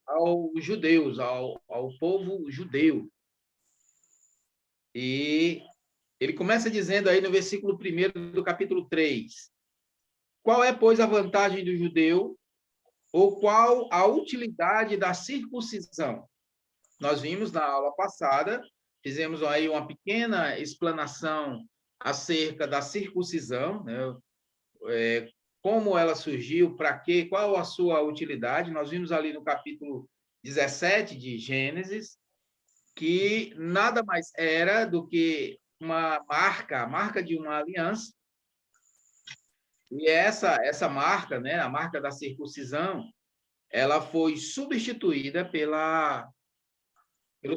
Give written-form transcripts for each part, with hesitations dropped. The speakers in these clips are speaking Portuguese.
aos judeus, ao povo judeu. E ele começa dizendo aí no versículo 1 do capítulo 3: qual é, pois, a vantagem do judeu, ou qual a utilidade da circuncisão? Nós vimos na aula passada, fizemos aí uma pequena explanação acerca da circuncisão, né? Como ela surgiu, para quê, qual a sua utilidade. Nós vimos ali no capítulo 17 de Gênesis, que nada mais era do que uma marca, a marca de uma aliança. E essa marca, né, a marca da circuncisão, ela foi substituída pelo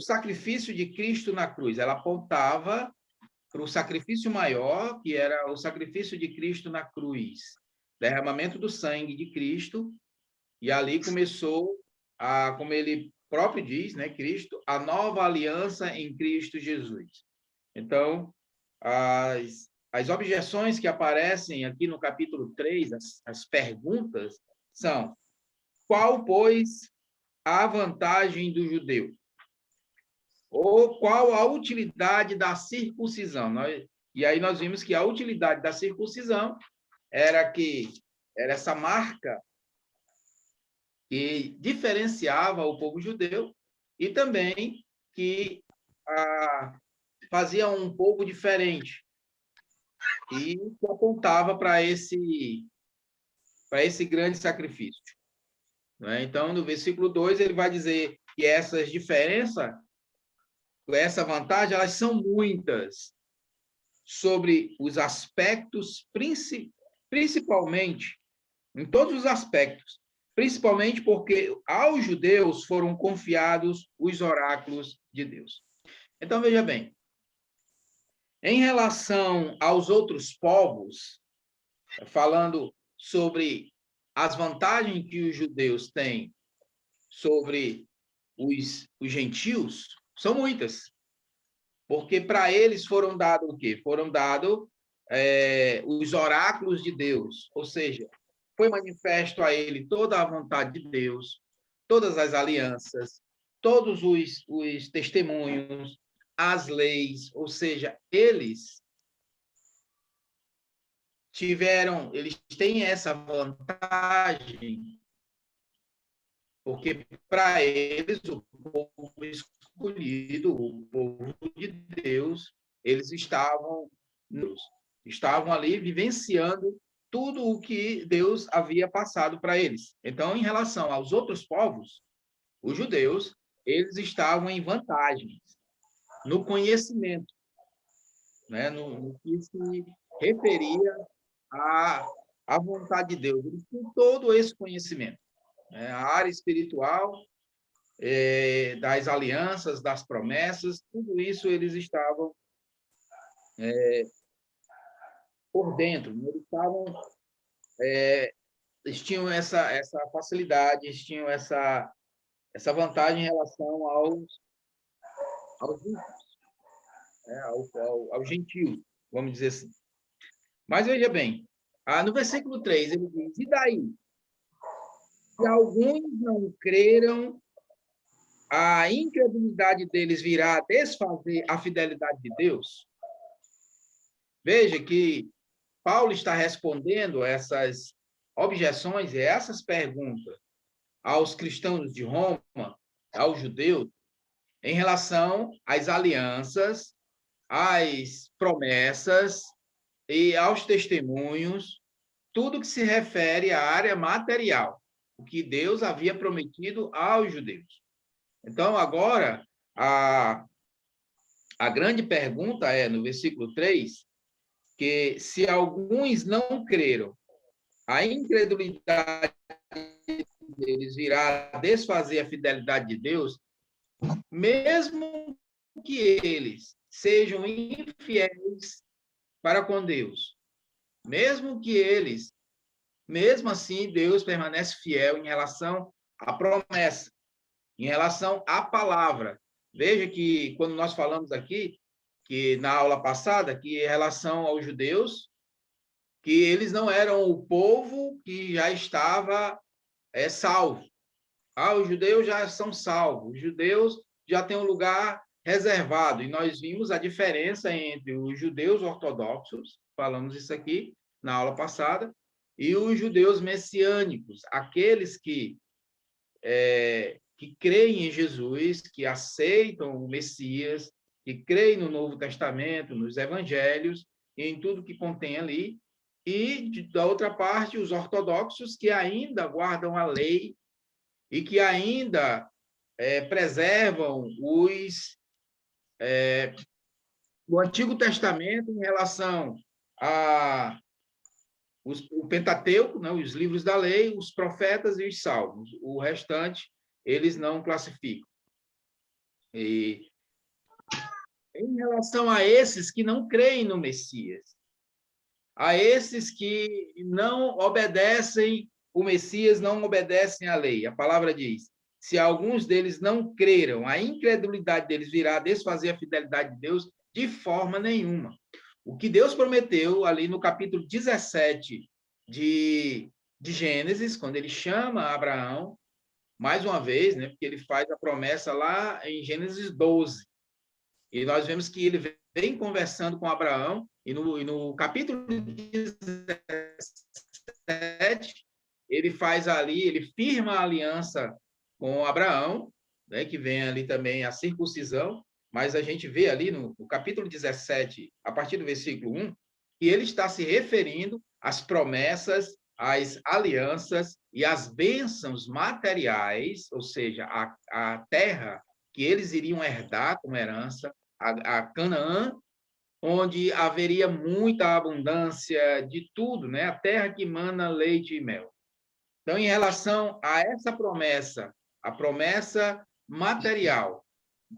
sacrifício de Cristo na cruz. Ela apontava para o sacrifício maior, que era o sacrifício de Cristo na cruz, derramamento do sangue de Cristo, e ali começou como ele próprio diz, né, Cristo, a nova aliança em Cristo Jesus. Então, as objeções que aparecem aqui no capítulo 3, as perguntas, são: qual, pois, a vantagem do judeu? Ou qual a utilidade da circuncisão? E aí nós vimos que a utilidade da circuncisão era essa marca que diferenciava o povo judeu e também que fazia um povo diferente e que apontava para esse grande sacrifício. Né? Então, no versículo 2, ele vai dizer que essas diferenças, essa vantagem, elas são muitas sobre os aspectos, principalmente, em todos os aspectos, principalmente porque aos judeus foram confiados os oráculos de Deus. Então, veja bem, em relação aos outros povos, falando sobre as vantagens que os judeus têm sobre os gentios, são muitas. Porque para eles foram dados o quê? Foram dados os oráculos de Deus, ou seja, foi manifesto a ele toda a vontade de Deus, todas as alianças, todos os testemunhos, as leis, ou seja, eles têm essa vantagem, porque para eles, o povo escolhido, o povo de Deus, eles estavam ali vivenciando tudo o que Deus havia passado para eles. Então, em relação aos outros povos, os judeus, eles estavam em vantagem no conhecimento, né? no que se referia à vontade de Deus. Eles tinham todo esse conhecimento. Né? A área espiritual, das alianças, das promessas, tudo isso eles estavam por dentro. Né? Eles tinham essa facilidade, eles tinham essa vantagem em relação aos né? Aos gentios, vamos dizer assim. Mas veja bem, no versículo 3, ele diz: e daí? Se alguns não creram, a incredulidade deles virá desfazer a fidelidade de Deus? Veja que Paulo está respondendo essas objeções e essas perguntas aos cristãos de Roma, aos judeus, em relação às alianças, às promessas e aos testemunhos, tudo que se refere à área material, o que Deus havia prometido aos judeus. Então, agora, a grande pergunta é, no versículo 3, que se alguns não creram, a incredulidade deles virá desfazer a fidelidade de Deus, mesmo que eles sejam infiéis para com Deus, mesmo assim, Deus permanece fiel em relação à promessa, em relação à palavra. Veja que quando nós falamos aqui, que na aula passada, que em relação aos judeus, que eles não eram o povo que já estava salvo. os judeus já são salvos, os judeus já têm um lugar reservado. E nós vimos a diferença entre os judeus ortodoxos, falamos isso aqui na aula passada, e os judeus messiânicos, aqueles que creem em Jesus, que aceitam o Messias, que creem no Novo Testamento, nos Evangelhos, e em tudo que contém ali, e, da outra parte, os ortodoxos, que ainda guardam a lei e que ainda preservam o Antigo Testamento em relação o Pentateuco, né, os livros da lei, os profetas e os salmos. O restante, eles não classificam. E em relação a esses que não creem no Messias, a esses que não obedecem o Messias, não obedecem à lei. A palavra diz: se alguns deles não creram, a incredulidade deles virá desfazer a fidelidade de Deus de forma nenhuma. O que Deus prometeu ali no capítulo 17 de Gênesis, quando ele chama Abraão, mais uma vez, né, porque ele faz a promessa lá em Gênesis 12. E nós vemos que ele vem conversando com Abraão, e no capítulo 17, ele faz ali, ele firma a aliança com Abraão, né, que vem ali também a circuncisão, mas a gente vê ali no capítulo 17, a partir do versículo 1, que ele está se referindo às promessas, às alianças e às bênçãos materiais, ou seja, a terra que eles iriam herdar como herança, a Canaã, onde haveria muita abundância de tudo, né? A terra que mana leite e mel. Então, em relação a essa promessa, a promessa material,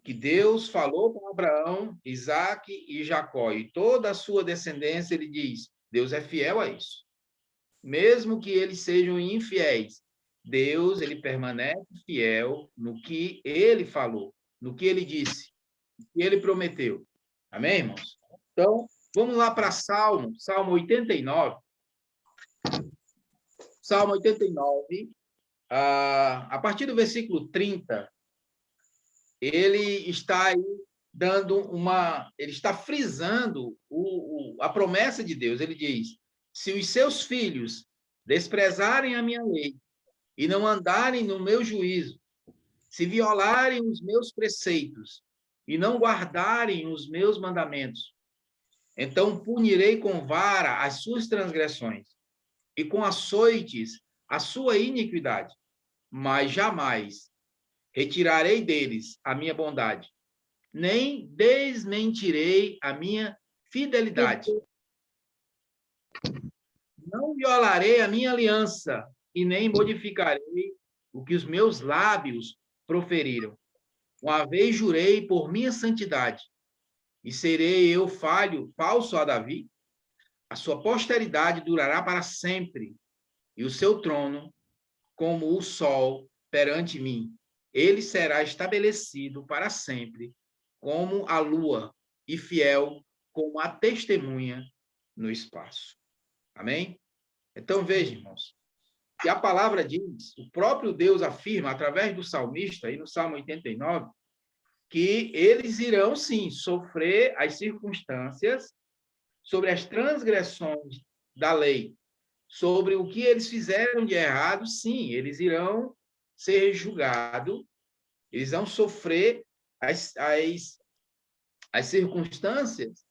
que Deus falou com Abraão, Isaque e Jacó, e toda a sua descendência, ele diz, Deus é fiel a isso. Mesmo que eles sejam infiéis, Deus, ele permanece fiel no que ele falou, no que ele disse, no que ele prometeu. Amém, irmãos? Então, vamos lá para Salmo 89. Salmo 89, a partir do versículo 30, ele está aí ele está frisando a promessa de Deus. Ele diz: se os seus filhos desprezarem a minha lei e não andarem no meu juízo, se violarem os meus preceitos e não guardarem os meus mandamentos, então punirei com vara as suas transgressões e com açoites a sua iniquidade, mas jamais retirarei deles a minha bondade, nem desmentirei a minha fidelidade. Não violarei a minha aliança e nem modificarei o que os meus lábios proferiram. Uma vez jurei por minha santidade, e serei eu falso a Davi? A sua posteridade durará para sempre, e o seu trono como o sol perante mim. Ele será estabelecido para sempre, como a lua, e fiel como a testemunha no espaço. Amém? Então, veja, irmãos, que a palavra diz, o próprio Deus afirma, através do salmista, aí no Salmo 89, que eles irão, sim, sofrer as circunstâncias sobre as transgressões da lei, sobre o que eles fizeram de errado, sim, eles irão ser julgados, eles vão sofrer as circunstâncias,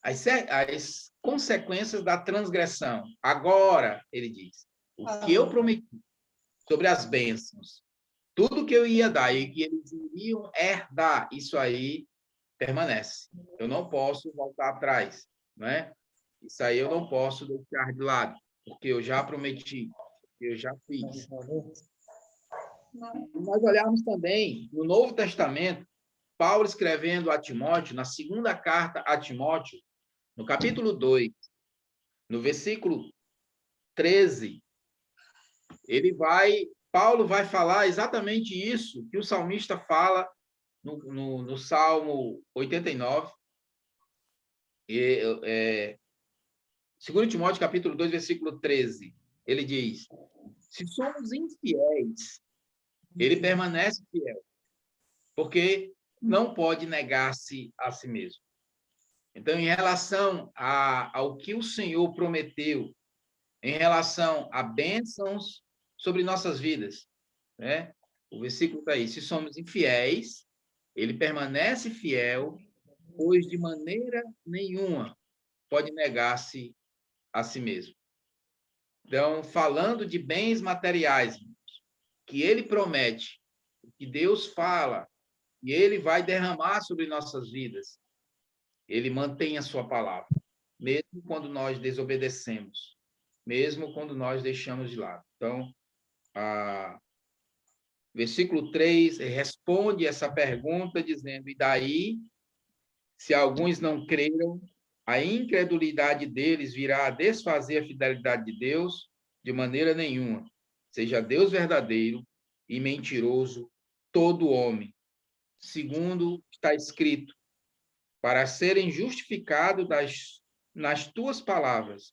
as consequências da transgressão. Agora, ele diz, o que eu prometi sobre as bênçãos, tudo que eu ia dar e que eles iriam herdar, isso aí permanece. Eu não posso voltar atrás, não é? Isso aí eu não posso deixar de lado, porque eu já prometi, eu já fiz. E nós olharmos também no Novo Testamento, Paulo escrevendo a Timóteo, na segunda carta a Timóteo, no capítulo 2, no versículo 13, Paulo vai falar exatamente isso que o salmista fala no Salmo 89, 2 Timóteo, capítulo 2, versículo 13, ele diz, se somos infiéis Ele permanece fiel, porque não pode negar-se a si mesmo. Então, em relação ao que o Senhor prometeu, em relação a bênçãos sobre nossas vidas, né? O versículo está aí: se somos infiéis, ele permanece fiel, pois de maneira nenhuma pode negar-se a si mesmo. Então, falando de bens materiais, que ele promete, que Deus fala, e ele vai derramar sobre nossas vidas, ele mantém a sua palavra, mesmo quando nós desobedecemos, mesmo quando nós deixamos de lado. Então, versículo 3 responde essa pergunta dizendo: e daí, se alguns não creram, a incredulidade deles virá a desfazer a fidelidade de Deus? De maneira nenhuma. Seja Deus verdadeiro e mentiroso todo homem, segundo está escrito, para serem justificados nas tuas palavras,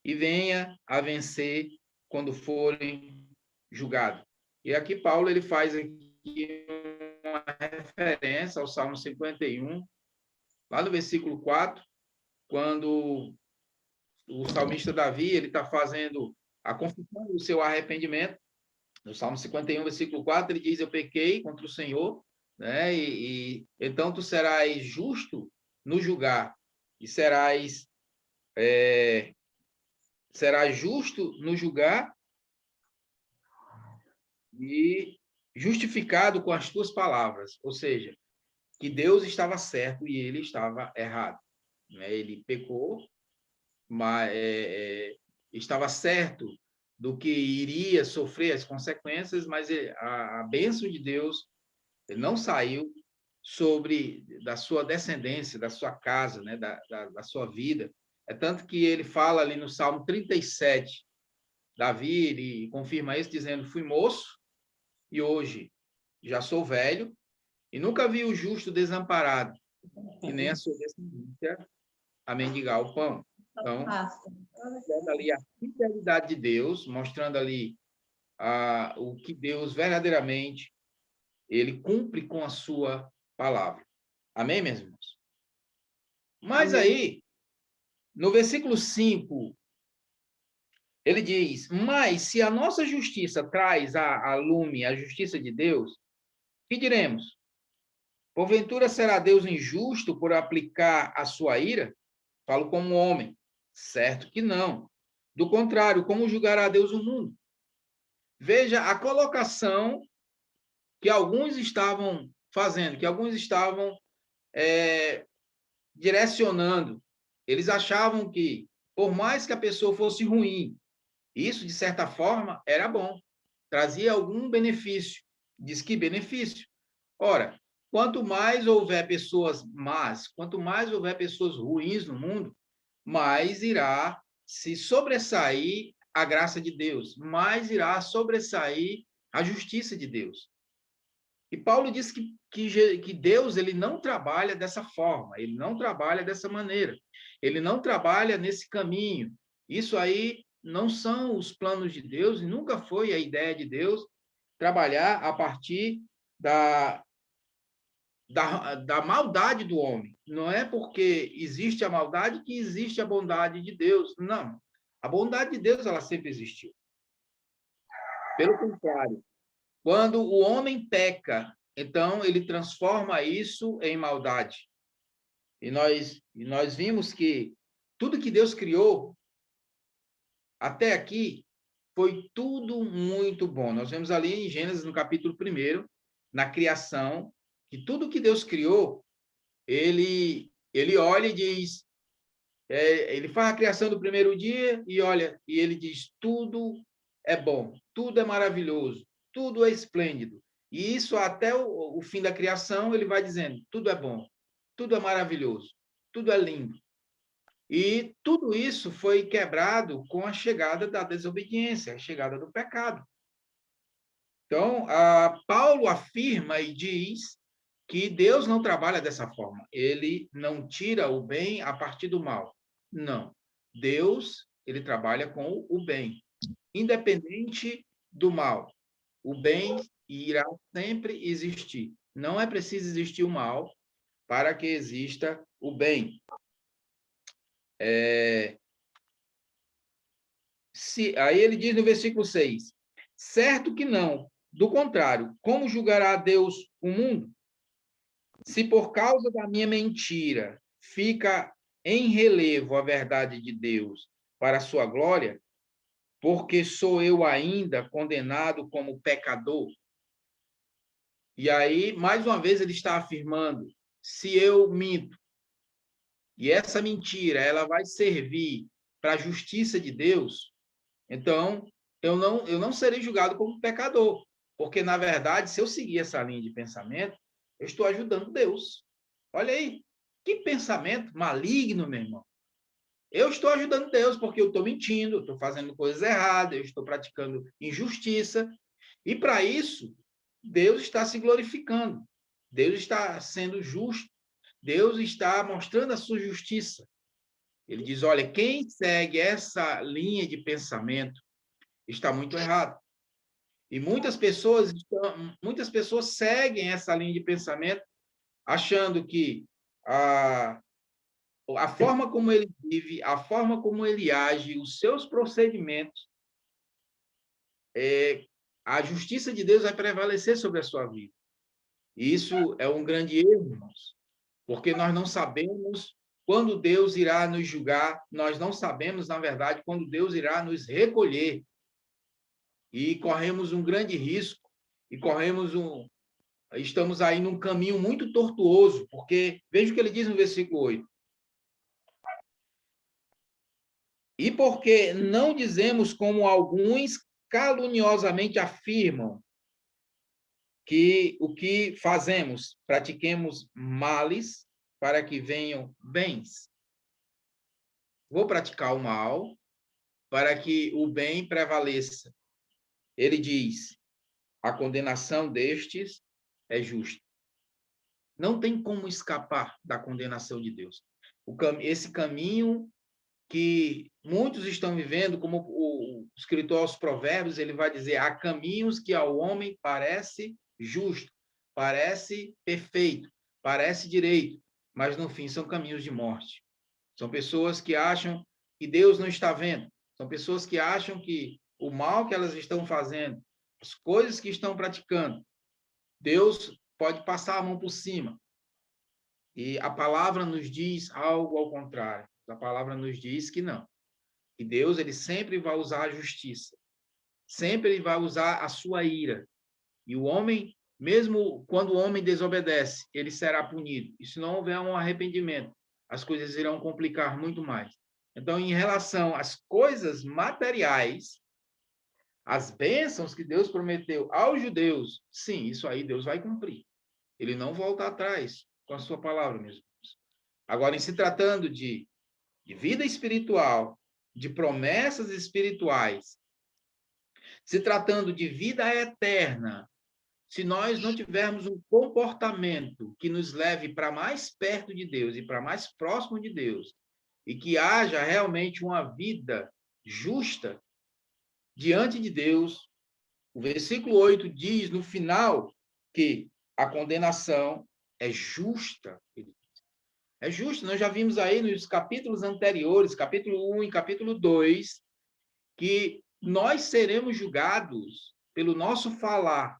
e venha a vencer quando forem julgados. E aqui Paulo ele faz aqui uma referência ao Salmo 51, lá no versículo 4, quando o salmista Davi ele está fazendo a confissão do seu arrependimento. No Salmo 51, versículo 4, ele diz: eu pequei contra o Senhor, né? Então tu serás justo no julgar, e serás justo no julgar e justificado com as tuas palavras. Ou seja, que Deus estava certo e ele estava errado, né? Ele pecou, mas estava certo do que iria sofrer as consequências, mas a bênção de Deus não saiu da sua descendência, da sua casa, né? da sua vida. É tanto que ele fala ali no Salmo 37, Davi, ele confirma isso dizendo: fui moço e hoje já sou velho, e nunca vi o justo desamparado, e nem a sua descendência a mendigar o pão. Então, mostrando ali a fidelidade de Deus, mostrando ali o que Deus verdadeiramente ele cumpre com a sua palavra. Amém, meus irmãos? Mas aí, no versículo 5, ele diz: mas se a nossa justiça traz a lume a justiça de Deus, que diremos? Porventura será Deus injusto por aplicar a sua ira? Falo como homem. Certo que não. Do contrário, como julgará Deus o mundo? Veja a colocação que alguns estavam fazendo, que alguns estavam direcionando. Eles achavam que, por mais que a pessoa fosse ruim, isso, de certa forma, era bom. Trazia algum benefício. Diz que benefício? Ora, quanto mais houver pessoas más, quanto mais houver pessoas ruins no mundo, mais irá se sobressair a graça de Deus, mais irá sobressair a justiça de Deus. E Paulo diz que Deus ele não trabalha dessa forma, ele não trabalha dessa maneira, ele não trabalha nesse caminho. Isso aí não são os planos de Deus, e nunca foi a ideia de Deus trabalhar a partir da maldade do homem. Não é porque existe a maldade que existe a bondade de Deus. Não. A bondade de Deus ela sempre existiu. Pelo contrário, quando o homem peca, então ele transforma isso em maldade. E nós vimos que tudo que Deus criou até aqui foi tudo muito bom. Nós vemos ali em Gênesis, no capítulo 1, na criação, que tudo que Deus criou, ele olha e diz, ele faz a criação do primeiro dia e olha, e ele diz, tudo é bom, tudo é maravilhoso, tudo é esplêndido. E isso até o fim da criação, ele vai dizendo, tudo é bom, tudo é maravilhoso, tudo é lindo. E tudo isso foi quebrado com a chegada da desobediência, a chegada do pecado. Então, Paulo afirma e diz que Deus não trabalha dessa forma. Ele não tira o bem a partir do mal. Não. Deus, ele trabalha com o bem, independente do mal. O bem irá sempre existir. Não é preciso existir o mal para que exista o bem. Aí ele diz no versículo 6, certo que não, do contrário, como julgará Deus o mundo? Se por causa da minha mentira fica em relevo a verdade de Deus para a sua glória, porque sou eu ainda condenado como pecador. E aí, mais uma vez, ele está afirmando, se eu minto, e essa mentira ela vai servir para a justiça de Deus, então eu não serei julgado como pecador, porque, na verdade, se eu seguir essa linha de pensamento, eu estou ajudando Deus. Olha aí, que pensamento maligno, meu irmão. Eu estou ajudando Deus porque eu estou mentindo, eu estou fazendo coisas erradas, eu estou praticando injustiça, e para isso, Deus está se glorificando, Deus está sendo justo, Deus está mostrando a sua justiça. Ele diz, olha, quem segue essa linha de pensamento está muito errado. E muitas pessoas seguem essa linha de pensamento achando que a forma como ele vive, a forma como ele age, os seus procedimentos, a justiça de Deus vai prevalecer sobre a sua vida. E isso é um grande erro, irmãos, porque nós não sabemos quando Deus irá nos julgar, nós não sabemos, na verdade, quando Deus irá nos recolher. E corremos um grande risco, e estamos aí num caminho muito tortuoso, porque veja o que ele diz no versículo 8. E porque não dizemos como alguns caluniosamente afirmam, que o que fazemos, pratiquemos males para que venham bens. Vou praticar o mal para que o bem prevaleça. Ele diz, a condenação destes é justa. Não tem como escapar da condenação de Deus. Esse caminho que muitos estão vivendo, como o escritor aos Provérbios, ele vai dizer, há caminhos que ao homem parece justo, parece perfeito, parece direito, mas no fim são caminhos de morte. São pessoas que acham que Deus não está vendo, são pessoas que acham que o mal que elas estão fazendo, as coisas que estão praticando, Deus pode passar a mão por cima. E a palavra nos diz algo ao contrário. A palavra nos diz que não. Que Deus ele sempre vai usar a justiça. Sempre ele vai usar a sua ira. E o homem, mesmo quando o homem desobedece, ele será punido. E se não houver um arrependimento, as coisas irão complicar muito mais. Então, em relação às coisas materiais, as bênçãos que Deus prometeu aos judeus, sim, isso aí Deus vai cumprir. Ele não volta atrás com a sua palavra, meus irmãos. Agora, em se tratando de vida espiritual, de promessas espirituais, se tratando de vida eterna, se nós não tivermos um comportamento que nos leve para mais perto de Deus e para mais próximo de Deus, e que haja realmente uma vida justa diante de Deus, o versículo 8 diz no final que a condenação é justa. É justo, nós já vimos aí nos capítulos anteriores, capítulo 1 e capítulo 2, que nós seremos julgados pelo nosso falar,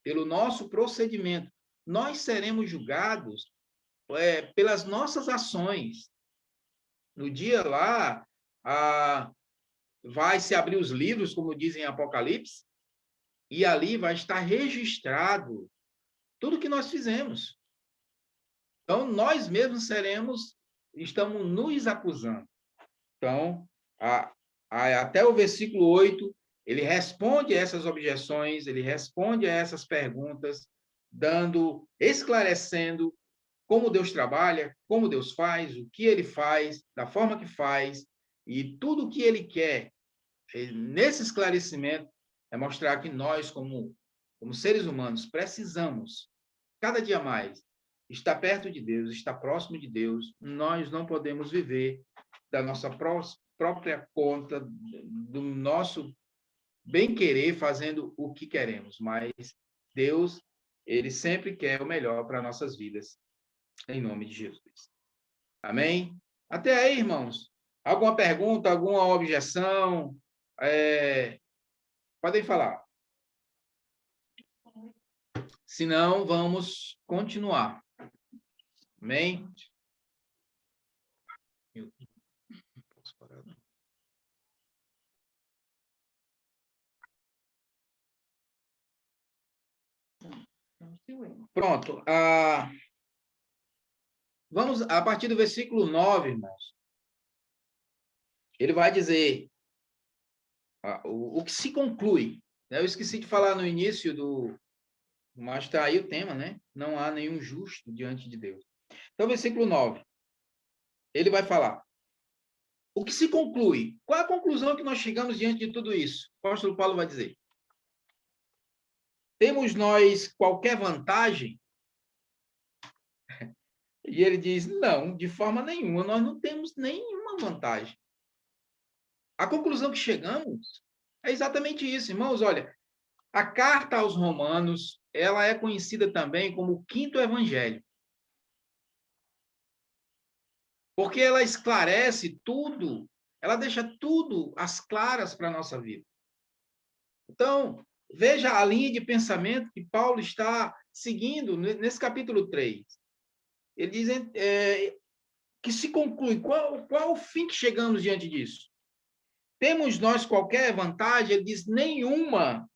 pelo nosso procedimento. Nós seremos julgados pelas nossas ações. No dia lá, vai se abrir os livros, como dizem em Apocalipse, e ali vai estar registrado tudo que nós fizemos. Então, nós mesmos estamos nos acusando. Então, até o versículo 8, ele responde a essas objeções, ele responde a essas perguntas, esclarecendo como Deus trabalha, como Deus faz, o que ele faz, da forma que faz, e tudo o que ele quer, nesse esclarecimento, é mostrar que nós, como seres humanos, precisamos, cada dia mais, estar perto de Deus, estar próximo de Deus. Nós não podemos viver da nossa própria conta, do nosso bem-querer, fazendo o que queremos, mas Deus, ele sempre quer o melhor para nossas vidas, em nome de Jesus. Amém? Até aí, irmãos. Alguma pergunta, alguma objeção? Podem falar. Se não, vamos continuar. Amém? Pronto. Vamos a partir do versículo 9, irmãos. Ele vai dizer o que se conclui. Né? Eu esqueci de falar no início mas está aí o tema, né? Não há nenhum justo diante de Deus. Então, versículo 9. Ele vai falar. O que se conclui? Qual a conclusão que nós chegamos diante de tudo isso? O apóstolo Paulo vai dizer. Temos nós qualquer vantagem? E ele diz, não, de forma nenhuma, nós não temos nenhuma vantagem. A conclusão que chegamos é exatamente isso, irmãos. Olha, a carta aos Romanos, ela é conhecida também como o quinto evangelho. Porque ela esclarece tudo, ela deixa tudo às claras para a nossa vida. Então, veja a linha de pensamento que Paulo está seguindo nesse capítulo 3. Ele diz que se conclui, qual o fim que chegamos diante disso? Temos nós qualquer vantagem? Ele diz, nenhuma,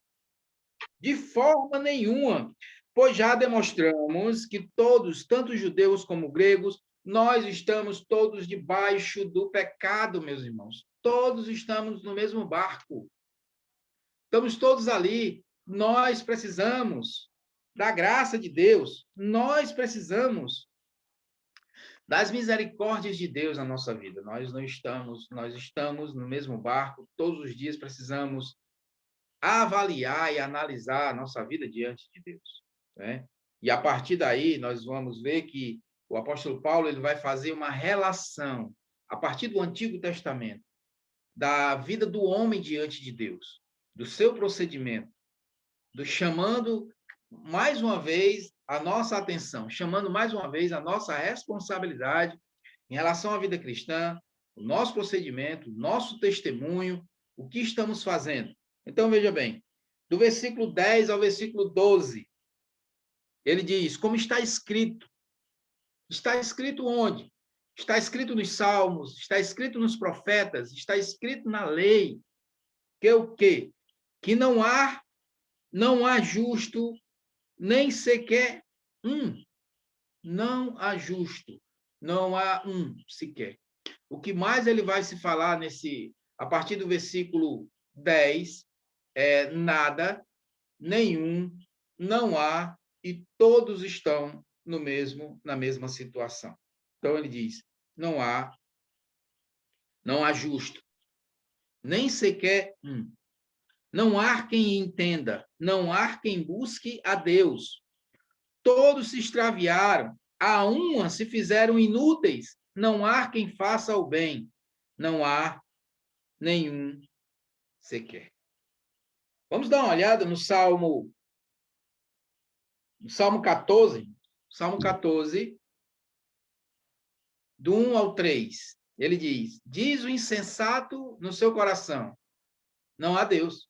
de forma nenhuma, pois já demonstramos que todos, tanto judeus como gregos, nós estamos todos debaixo do pecado, meus irmãos. Todos estamos no mesmo barco. Estamos todos ali. Nós precisamos da graça de Deus. Nós precisamos das misericórdias de Deus na nossa vida. Nós estamos no mesmo barco. Todos os dias precisamos avaliar e analisar a nossa vida diante de Deus, né? E a partir daí nós vamos ver que o apóstolo Paulo ele vai fazer uma relação a partir do Antigo Testamento da vida do homem diante de Deus, do seu procedimento, do chamando mais uma vez a nossa atenção, chamando mais uma vez a nossa responsabilidade em relação à vida cristã, o nosso procedimento, o nosso testemunho, o que estamos fazendo. Então, veja bem, do versículo 10 ao versículo 12, ele diz, como está escrito. Está escrito onde? Está escrito nos Salmos, está escrito nos profetas, está escrito na lei, que o quê? Que não há justo, nem sequer um. Não há justo, não há um sequer. O que mais ele vai se falar a partir do versículo 10, nada, nenhum, não há, e todos estão na mesma situação. Então ele diz, não há justo, nem sequer um. Não há quem entenda, não há quem busque a Deus. Todos se extraviaram, a uma se fizeram inúteis, não há quem faça o bem, não há nenhum sequer. Vamos dar uma olhada no Salmo 14. Salmo 14, do 1 ao 3. Ele diz o insensato no seu coração, não há Deus.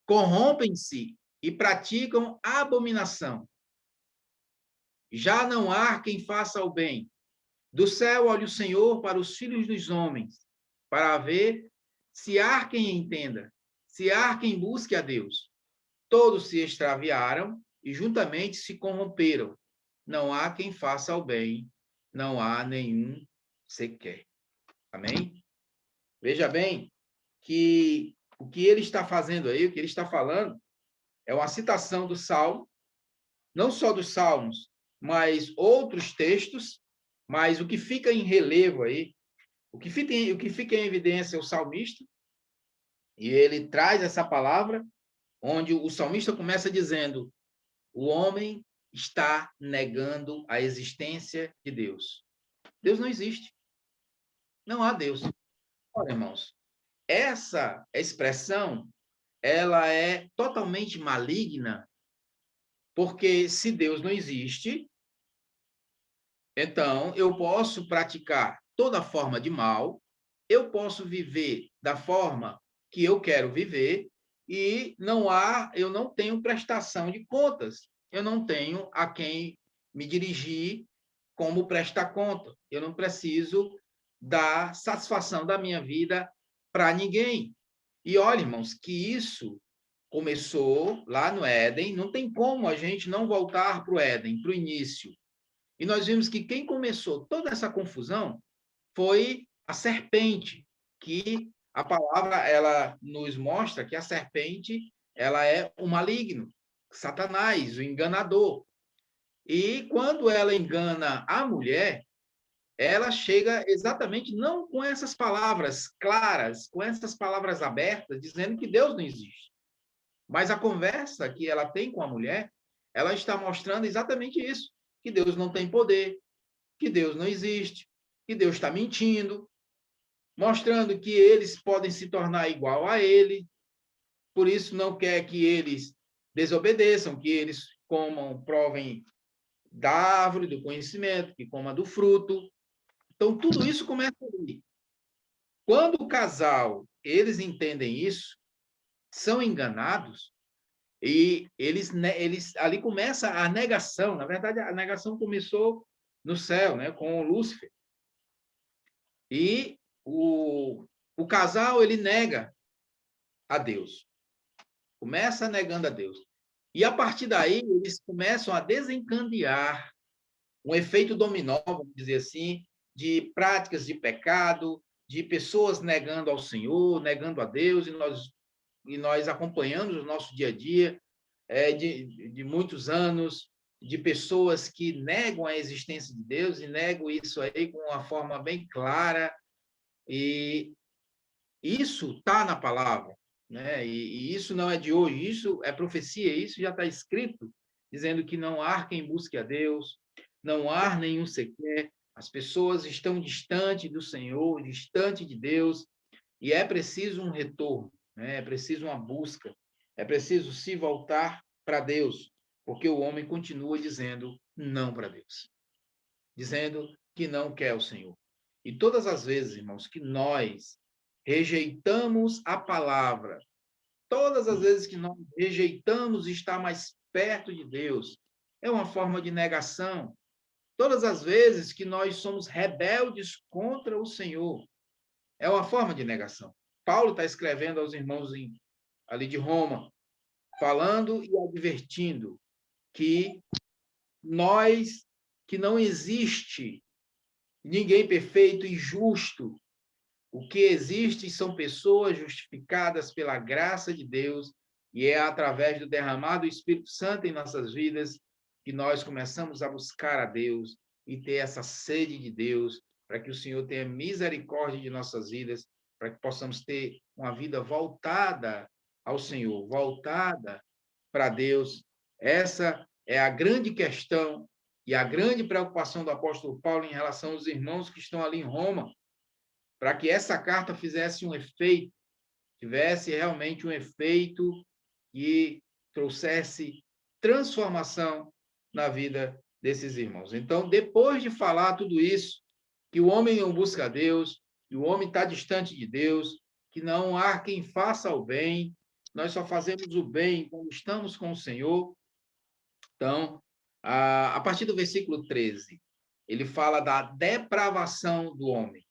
Corrompem-se e praticam abominação. Já não há quem faça o bem. Do céu olha o Senhor para os filhos dos homens, para ver se há quem entenda, se há quem busque a Deus. Todos se extraviaram e juntamente se corromperam. Não há quem faça o bem, não há nenhum sequer. Amém? Veja bem que o que ele está fazendo aí, o que ele está falando, é uma citação do Salmo, não só dos Salmos, mas outros textos, mas o que fica em relevo aí, o que fica em evidência é o salmista, e ele traz essa palavra, onde o salmista começa dizendo, o homem está negando a existência de Deus. Deus não existe. Não há Deus. Olha, irmãos, essa expressão, ela é totalmente maligna, Porque se Deus não existe, então eu posso praticar toda forma de mal, eu posso viver da forma que eu quero viver e eu não tenho prestação de contas. Eu não tenho a quem me dirigir como prestar conta. Eu não preciso dar satisfação da minha vida para ninguém. E olha, irmãos, que isso começou lá no Éden, não tem como a gente não voltar para o Éden, para o início. E nós vimos que quem começou toda essa confusão foi a serpente, que a palavra ela nos mostra que a serpente ela é o maligno, Satanás, o enganador. E quando ela engana a mulher, ela chega exatamente não com essas palavras claras, com essas palavras abertas, dizendo que Deus não existe. Mas a conversa que ela tem com a mulher, ela está mostrando exatamente isso, que Deus não tem poder, que Deus não existe, que Deus está mentindo, mostrando que eles podem se tornar igual a ele, por isso não quer que eles desobedeçam, que eles comam, provem da árvore do conhecimento, que coma do fruto. Então, tudo isso começa ali. Quando o casal, eles entendem isso, são enganados, e eles ali começa a negação. Na verdade, a negação começou no céu, né, com o Lúcifer. E o casal, ele nega a Deus. Começa negando a Deus. E, a partir daí, eles começam a desencadear um efeito dominó, vamos dizer assim, de práticas de pecado, de pessoas negando ao Senhor, negando a Deus, e nós acompanhamos o nosso dia a dia, de muitos anos, de pessoas que negam a existência de Deus e negam isso aí com uma forma bem clara, e isso está na palavra, né? E isso não é de hoje, isso é profecia, isso já está escrito, dizendo que não há quem busque a Deus, não há nenhum sequer, as pessoas estão distante do Senhor, distante de Deus, e é preciso um retorno, né? É preciso uma busca, é preciso se voltar para Deus, porque o homem continua dizendo não para Deus, dizendo que não quer o Senhor. E todas as vezes, irmãos, que nós rejeitamos a palavra, todas as vezes que nós rejeitamos estar mais perto de Deus, é uma forma de negação. Todas as vezes que nós somos rebeldes contra o Senhor, é uma forma de negação. Paulo está escrevendo aos irmãos ali de Roma, falando e advertindo que nós, que não existe ninguém perfeito e justo. O que existe são pessoas justificadas pela graça de Deus, e é através do derramado do Espírito Santo em nossas vidas que nós começamos a buscar a Deus e ter essa sede de Deus, para que o Senhor tenha misericórdia de nossas vidas, para que possamos ter uma vida voltada ao Senhor, voltada para Deus. Essa é a grande questão e a grande preocupação do apóstolo Paulo em relação aos irmãos que estão ali em Roma, para que essa carta fizesse um efeito, tivesse realmente um efeito e trouxesse transformação na vida desses irmãos. Então, depois de falar tudo isso, que o homem não busca a Deus, que o homem está distante de Deus, que não há quem faça o bem, nós só fazemos o bem quando estamos com o Senhor. Então, a partir do versículo 13, ele fala da depravação do homem.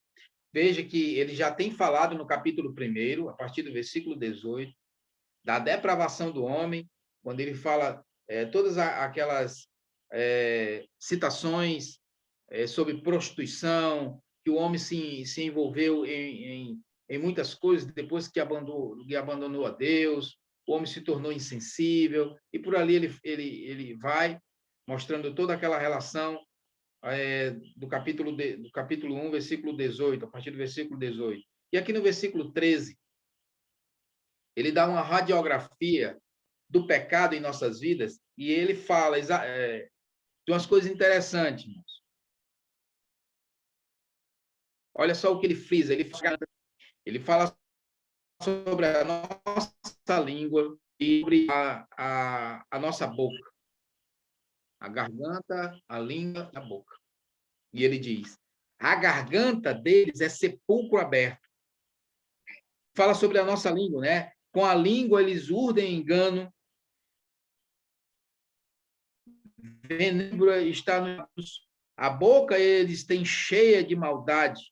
Veja que ele já tem falado no capítulo 1, a partir do versículo 18, da depravação do homem, quando ele fala todas aquelas citações sobre prostituição, que o homem se envolveu em muitas coisas depois que abandonou a Deus, o homem se tornou insensível, e por ali ele vai mostrando toda aquela relação do capítulo 1, versículo 18, a partir do versículo 18. E aqui no versículo 13, ele dá uma radiografia do pecado em nossas vidas, e ele fala de umas coisas interessantes, irmãos. Olha só o que ele frisa, ele fala sobre a nossa língua e sobre a nossa boca. A garganta, a língua, a boca. E ele diz, a garganta deles é sepulcro aberto. Fala sobre a nossa língua, né? Com a língua eles urdem engano, veneno está no... A boca eles têm cheia de maldade,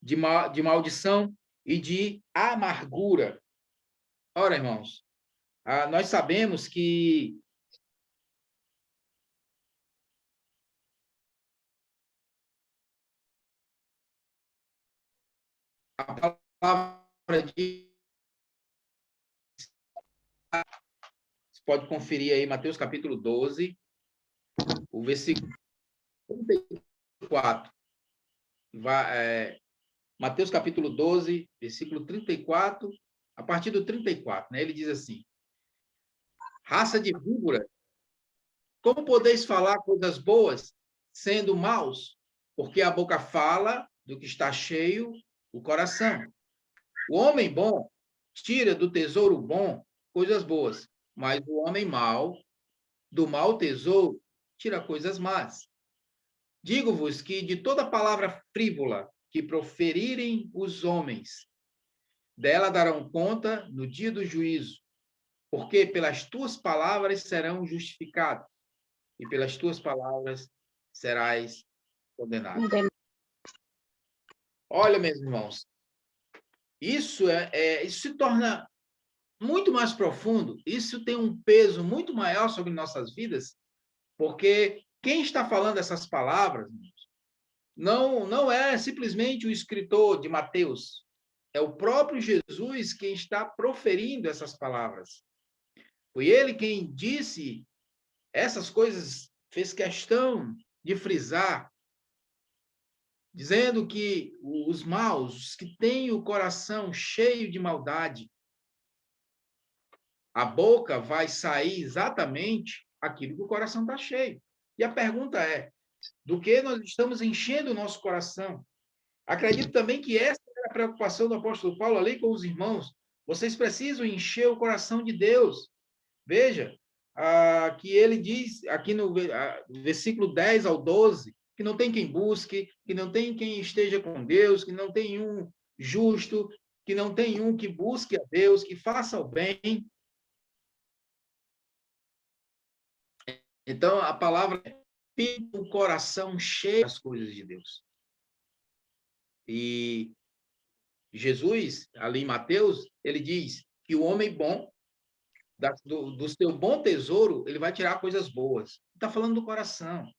de maldição e de amargura. Ora, irmãos, nós sabemos que a palavra de... Você pode conferir aí Mateus capítulo 12, o versículo 34. Mateus capítulo 12, versículo 34, a partir do 34, né? Ele diz assim, raça de víbora, como podeis falar coisas boas, sendo maus? Porque a boca fala do que está cheio o coração. O homem bom tira do tesouro bom coisas boas, mas o homem mau, do mau tesouro, tira coisas más. Digo-vos que de toda palavra frívola que proferirem os homens, dela darão conta no dia do juízo, porque pelas tuas palavras serão justificados, e pelas tuas palavras serás condenado. Olha, meus irmãos, isso se torna muito mais profundo, isso tem um peso muito maior sobre nossas vidas, porque quem está falando essas palavras não é simplesmente o escritor de Mateus, é o próprio Jesus quem está proferindo essas palavras. Foi ele quem disse essas coisas, fez questão de frisar, dizendo que os maus, os que têm o coração cheio de maldade, a boca vai sair exatamente aquilo que o coração está cheio. E a pergunta é, do que nós estamos enchendo o nosso coração? Acredito também que essa é a preocupação do apóstolo Paulo ali com os irmãos. Vocês precisam encher o coração de Deus. Veja, que ele diz aqui no versículo 10 ao 12, que não tem quem busque, que não tem quem esteja com Deus, que não tem um justo, que não tem um que busque a Deus, que faça o bem. Então, a palavra é o coração cheio das coisas de Deus. E Jesus, ali em Mateus, ele diz que o homem bom, do seu bom tesouro, ele vai tirar coisas boas. Está falando do coração.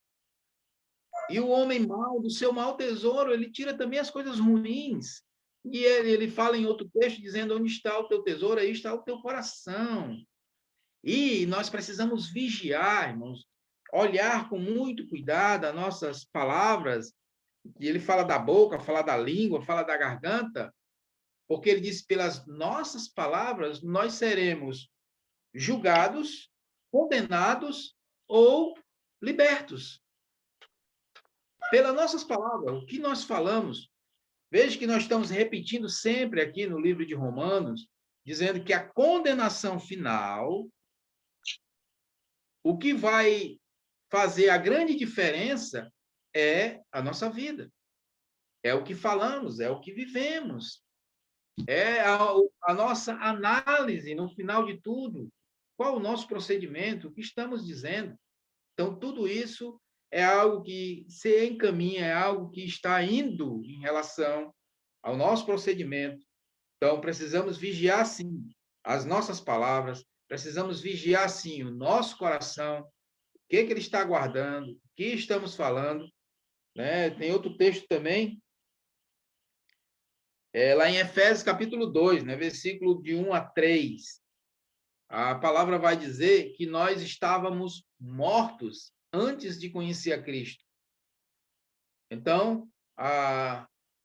E o homem mau, do seu mau tesouro, ele tira também as coisas ruins. E ele fala em outro texto, dizendo, onde está o teu tesouro, aí está o teu coração. E nós precisamos vigiar, irmãos, olhar com muito cuidado as nossas palavras, e ele fala da boca, fala da língua, fala da garganta, porque ele diz, pelas nossas palavras, nós seremos julgados, condenados ou libertos. Pelas nossas palavras, o que nós falamos. Veja que nós estamos repetindo sempre aqui no livro de Romanos, dizendo que a condenação final, o que vai fazer a grande diferença é a nossa vida. É o que falamos, é o que vivemos. É a nossa análise, no final de tudo. Qual o nosso procedimento? O que estamos dizendo? Então, tudo isso é algo que se encaminha, é algo que está indo em relação ao nosso procedimento. Então, precisamos vigiar, sim, as nossas palavras, precisamos vigiar, sim, o nosso coração, o que ele está guardando, o que estamos falando. Né? Tem outro texto também, lá em Efésios, capítulo 2, né? Versículo de 1 a 3. A palavra vai dizer que nós estávamos mortos antes de conhecer a Cristo. Então,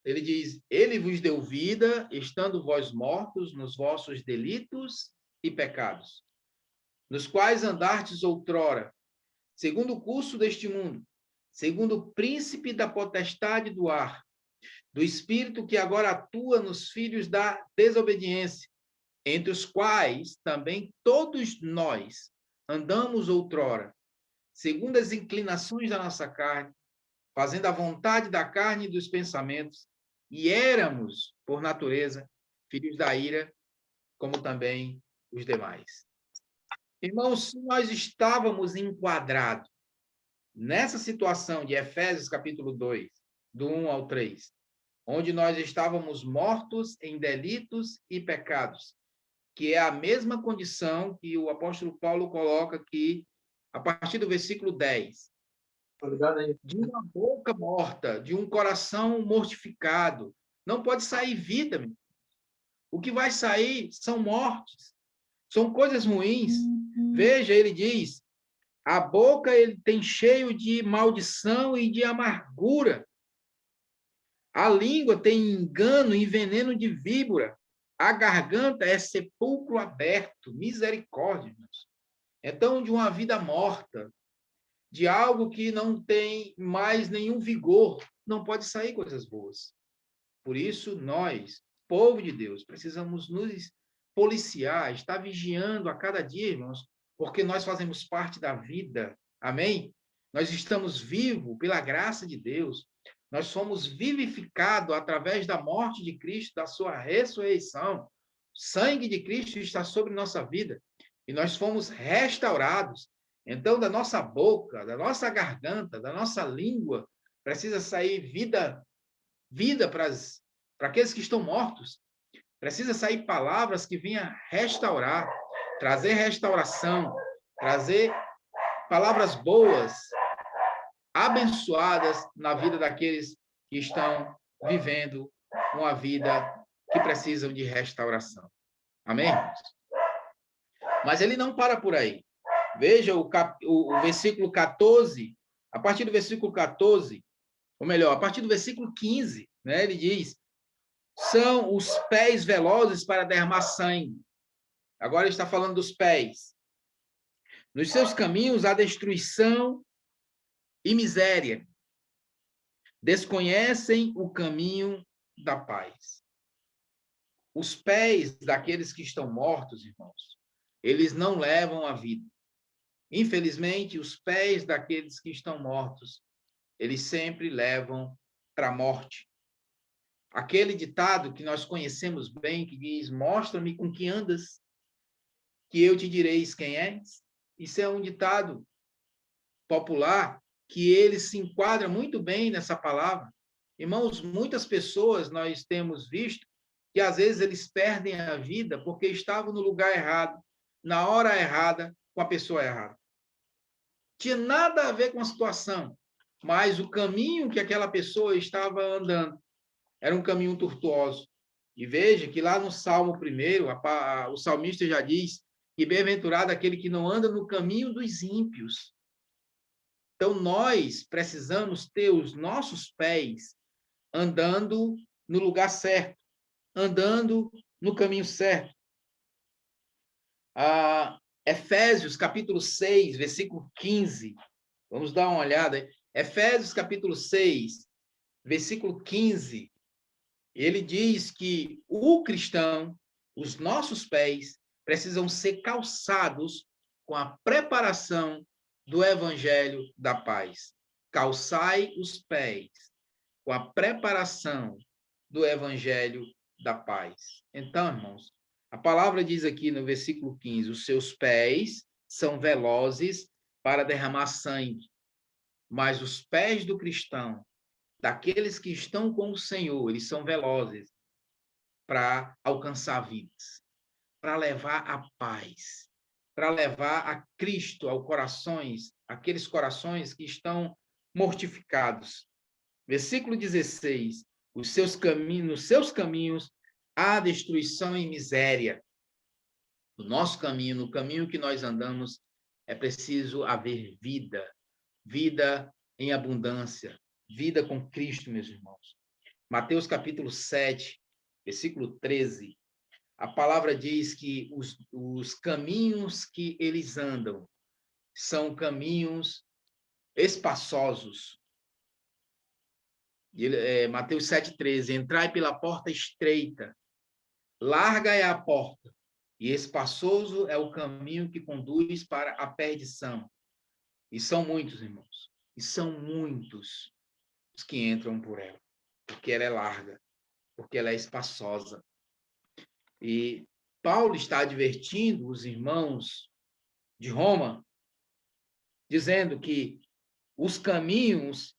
ele diz, ele vos deu vida, estando vós mortos nos vossos delitos e pecados, nos quais andastes outrora, segundo o curso deste mundo, segundo o príncipe da potestade do ar, do espírito que agora atua nos filhos da desobediência, entre os quais também todos nós andamos outrora, segundo as inclinações da nossa carne, fazendo a vontade da carne e dos pensamentos, e éramos, por natureza, filhos da ira, como também os demais. Irmãos, se nós estávamos enquadrados nessa situação de Efésios capítulo 2, do 1 ao 3, onde nós estávamos mortos em delitos e pecados, que é a mesma condição que o apóstolo Paulo coloca aqui, a partir do versículo 10. De uma boca morta, de um coração mortificado, não pode sair vida. Meu. O que vai sair são mortes, são coisas ruins. Veja, ele diz, a boca ele tem cheio de maldição e de amargura. A língua tem engano e veneno de víbora. A garganta é sepulcro aberto. Misericórdia, irmãos. Então, de uma vida morta, de algo que não tem mais nenhum vigor, não pode sair coisas boas. Por isso, nós, povo de Deus, precisamos nos policiar, estar vigiando a cada dia, irmãos, porque nós fazemos parte da vida. Amém? Nós estamos vivos pela graça de Deus. Nós somos vivificados através da morte de Cristo, da sua ressurreição. O sangue de Cristo está sobre nossa vida. E nós fomos restaurados. Então, da nossa boca, da nossa garganta, da nossa língua, precisa sair vida para aqueles que estão mortos. Precisa sair palavras que venham restaurar, trazer restauração, trazer palavras boas, abençoadas na vida daqueles que estão vivendo uma vida que precisam de restauração. Amém, irmãos? Mas ele não para por aí. Veja o versículo 14, a partir do versículo 14, ou melhor, a partir do versículo 15, né, ele diz, são os pés velozes para derramar sangue. Agora ele está falando dos pés. Nos seus caminhos há destruição e miséria. Desconhecem o caminho da paz. Os pés daqueles que estão mortos, irmãos, eles não levam a vida. Infelizmente, os pés daqueles que estão mortos, eles sempre levam para a morte. Aquele ditado que nós conhecemos bem, que diz, mostra-me com que andas, que eu te direis quem és. Isso é um ditado popular que ele se enquadra muito bem nessa palavra. Irmãos, muitas pessoas nós temos visto que às vezes eles perdem a vida porque estavam no lugar errado, na hora errada, com a pessoa errada. Tinha nada a ver com a situação, mas o caminho que aquela pessoa estava andando era um caminho tortuoso. E veja que lá no Salmo 1, o salmista já diz que bem-aventurado aquele que não anda no caminho dos ímpios. Então, nós precisamos ter os nossos pés andando no lugar certo, andando no caminho certo. Efésios, capítulo 6, versículo 15. Vamos dar uma olhada. Efésios, capítulo 6, versículo 15. Ele diz que o cristão, os nossos pés, precisam ser calçados com a preparação do evangelho da paz. Calçai os pés com a preparação do evangelho da paz. Então, irmãos, a palavra diz aqui no versículo 15, os seus pés são velozes para derramar sangue, mas os pés do cristão, daqueles que estão com o Senhor, eles são velozes para alcançar vidas, para levar a paz, para levar a Cristo aos corações, aqueles corações que estão mortificados. Versículo 16, nos seus caminhos há destruição e miséria. No nosso caminho, no caminho que nós andamos, é preciso haver vida, vida em abundância, vida com Cristo, meus irmãos. Mateus capítulo 7, versículo 13, a palavra diz que os caminhos que eles andam são caminhos espaçosos. Mateus 7,13, entrai pela porta estreita, larga é a porta, e espaçoso é o caminho que conduz para a perdição. E são muitos, irmãos. E são muitos os que entram por ela. Porque ela é larga. Porque ela é espaçosa. E Paulo está advertindo os irmãos de Roma, dizendo que os caminhos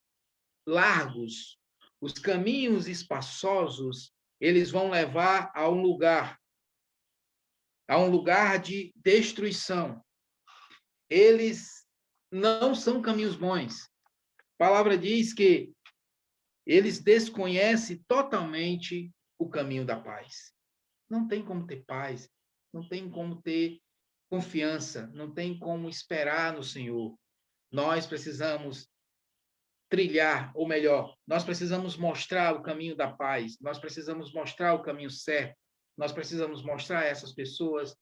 largos, os caminhos espaçosos, eles vão levar a um lugar de destruição. Eles não são caminhos bons. A palavra diz que eles desconhecem totalmente o caminho da paz. Não tem como ter paz, não tem como ter confiança, não tem como esperar no Senhor. Nós precisamos trilhar, ou melhor, nós precisamos mostrar o caminho da paz, nós precisamos mostrar o caminho certo, nós precisamos mostrar a essas pessoas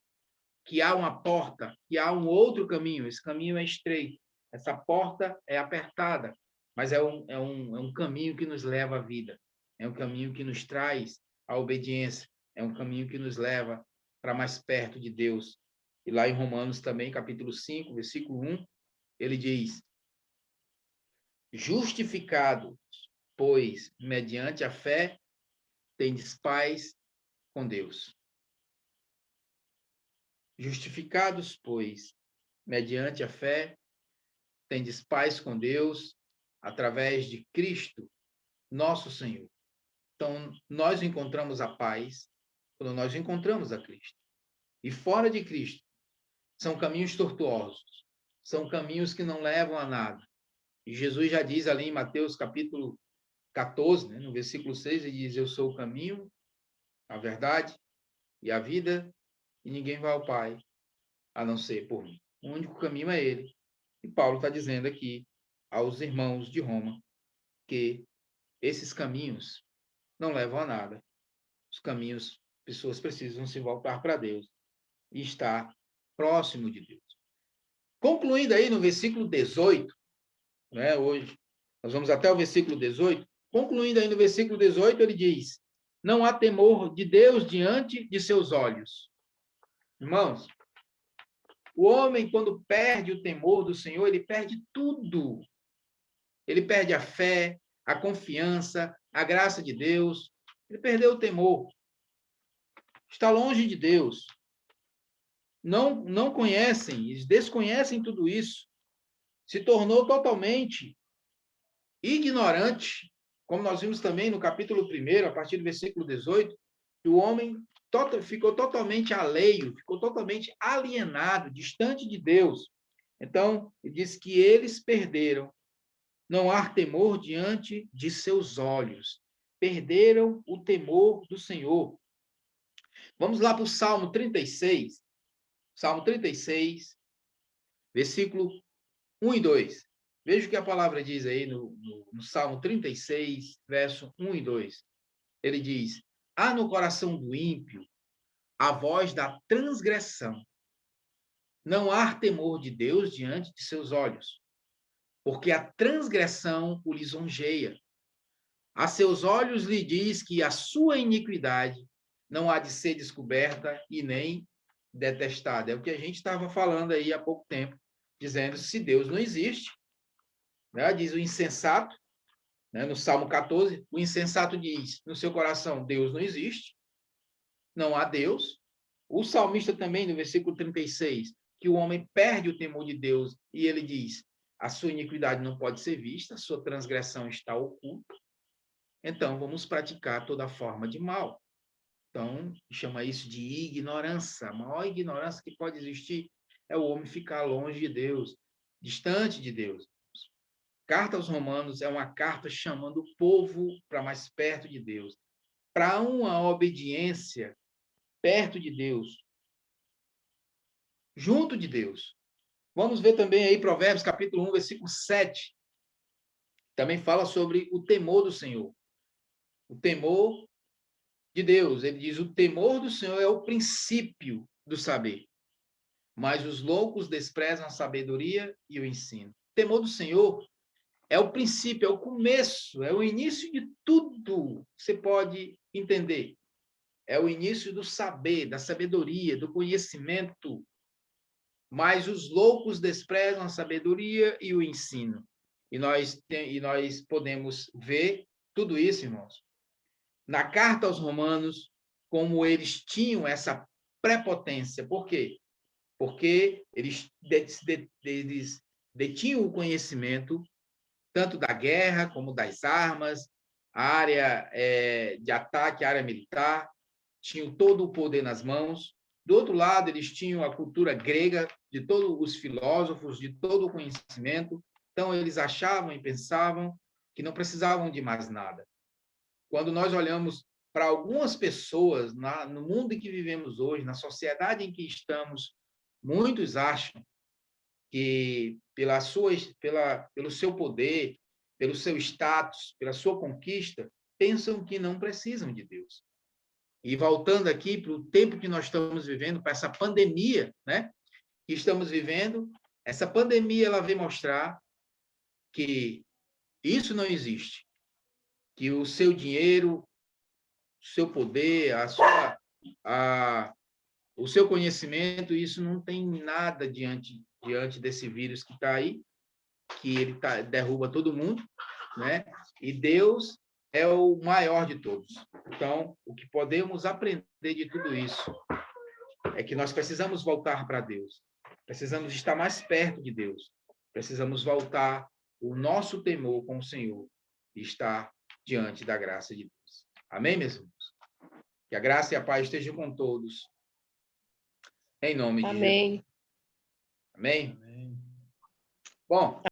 que há uma porta, que há um outro caminho, esse caminho é estreito, essa porta é apertada, mas é um caminho que nos leva à vida, é um caminho que nos traz a obediência, é um caminho que nos leva para mais perto de Deus. E lá em Romanos também, capítulo 5, versículo 1, ele diz: justificados, pois, mediante a fé, tendes paz com Deus. Justificados, pois, mediante a fé, tendes paz com Deus, através de Cristo, nosso Senhor. Então, nós encontramos a paz quando nós encontramos a Cristo. E fora de Cristo, são caminhos tortuosos, são caminhos que não levam a nada. E Jesus já diz ali em Mateus capítulo 14, no versículo 6, ele diz: eu sou o caminho, a verdade e a vida, e ninguém vai ao Pai a não ser por mim. O único caminho é ele. E Paulo está dizendo aqui aos irmãos de Roma que esses caminhos não levam a nada. Os caminhos, pessoas precisam se voltar para Deus e estar próximo de Deus. Concluindo aí no versículo 18, né, hoje, nós vamos até o versículo 18. Concluindo aí no versículo 18, ele diz: não há temor de Deus diante de seus olhos. Irmãos, o homem, quando perde o temor do Senhor, ele perde tudo. Ele perde a fé, a confiança, a graça de Deus. Ele perdeu o temor. Está longe de Deus. Não conhecem, eles desconhecem tudo isso. Se tornou totalmente ignorante, como nós vimos também no capítulo 1, a partir do versículo 18, que o homem ficou totalmente alheio, ficou totalmente alienado, distante de Deus. Então, ele diz que eles perderam. Não há temor diante de seus olhos. Perderam o temor do Senhor. Vamos lá para o Salmo 36. Salmo 36, versículo 1 e 2. Veja o que a palavra diz aí no Salmo 36, verso 1 e 2. Ele diz: há no coração do ímpio a voz da transgressão. Não há temor de Deus diante de seus olhos, porque a transgressão o lisonjeia. A seus olhos lhe diz que a sua iniquidade não há de ser descoberta e nem detestada. É o que a gente estava falando aí há pouco tempo, dizendo se Deus não existe, né? Diz o insensato, né? No Salmo 14, o insensato diz no seu coração, Deus não existe, não há Deus. O salmista também, no versículo 36, que o homem perde o temor de Deus e ele diz, a sua iniquidade não pode ser vista, a sua transgressão está oculta. Então, vamos praticar toda forma de mal. Então, chama isso de ignorância. A maior ignorância que pode existir é o homem ficar longe de Deus, distante de Deus. Carta aos Romanos é uma carta chamando o povo para mais perto de Deus, para uma obediência perto de Deus, junto de Deus. Vamos ver também aí Provérbios capítulo 1, versículo 7. Também fala sobre o temor do Senhor. O temor de Deus. Ele diz: o temor do Senhor é o princípio do saber, mas os loucos desprezam a sabedoria e o ensino. O temor do Senhor é o princípio, é o começo, é o início de tudo que você pode entender. É o início do saber, da sabedoria, do conhecimento. mas os loucos desprezam a sabedoria e o ensino. E nós podemos ver tudo isso, irmãos, na carta aos Romanos, como eles tinham essa prepotência. Por quê? Porque eles detinham o conhecimento tanto da guerra como das armas, a área de ataque, a área militar, tinham todo o poder nas mãos. Do outro lado, eles tinham a cultura grega, de todos os filósofos, de todo o conhecimento. Então, eles achavam e pensavam que não precisavam de mais nada. Quando nós olhamos para algumas pessoas no mundo em que vivemos hoje, na sociedade em que estamos, muitos acham que pelo seu poder, pelo seu status, pela sua conquista, pensam que não precisam de Deus. E voltando aqui para o tempo que nós estamos vivendo, para essa pandemia, né, que estamos vivendo, essa pandemia ela vem mostrar que isso não existe, que o seu dinheiro, o seu poder, o seu conhecimento, isso não tem nada diante desse vírus que está aí, que ele derruba todo mundo, né? E Deus é o maior de todos. Então, o que podemos aprender de tudo isso é que nós precisamos voltar para Deus, precisamos estar mais perto de Deus, precisamos voltar o nosso temor com o Senhor e estar diante da graça de Deus. Amém, meus irmãos? Que a graça e a paz estejam com todos. Em nome de Jesus. Amém? Amém. Bom,